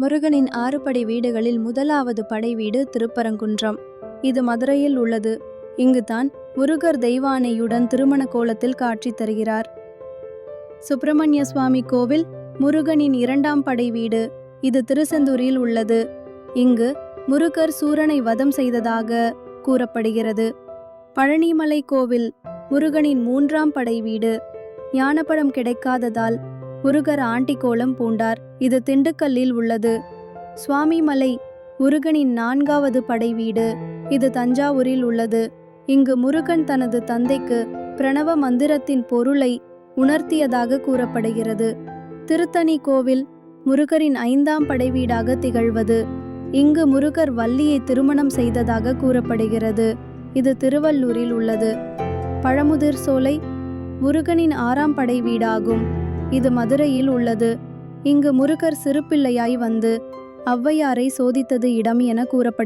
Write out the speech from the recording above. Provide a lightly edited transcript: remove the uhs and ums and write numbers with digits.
முருகனின் 6 படை வீடுகளில் முதலாவது படை வீடு திருப்பரங்குன்றம். இது மதுரையில் உள்ளது. இங்குதான் முருகர் தெய்வானையுடன் திருமண கோலத்தில் காட்சி தருகிறார். சுப்பிரமணிய சுவாமி கோவில் முருகனின் 2ஆம் படை வீடு. இது திருச்செந்தூரில் உள்ளது. இங்கு முருகர் சூரனை வதம் செய்ததாக கூறப்படுகிறது. பழனிமலை கோவில் முருகனின் 3ஆம் படை வீடு. ஞானப்பழம் கிடைக்காததால் முருகர் ஆண்டி கோலம் பூண்டார். இது திண்டுக்கல்லில் உள்ளது. சுவாமிமலை முருகனின் 4வது படை வீடு. இது தஞ்சாவூரில் உள்ளது. இங்கு முருகன் தனது தந்தைக்கு பிரணவ மந்திரத்தின் பொருளை உணர்த்தியதாக கூறப்படுகிறது. திருத்தணி கோவில் முருகரின் 5ஆம் படை வீடாக திகழ்வது. இங்கு முருகர் வள்ளியை திருமணம் செய்ததாக கூறப்படுகிறது. இது திருவள்ளூரில் உள்ளது. பழமுதிர் சோலை முருகனின் 6ஆம் படை வீடாகும். இது மதுரையில் உள்ளது. இங்கு முருகர் சிறுபிள்ளையாய் வந்து ஔவையாரை சோதித்தது இடம் என கூறப்படுகிறது.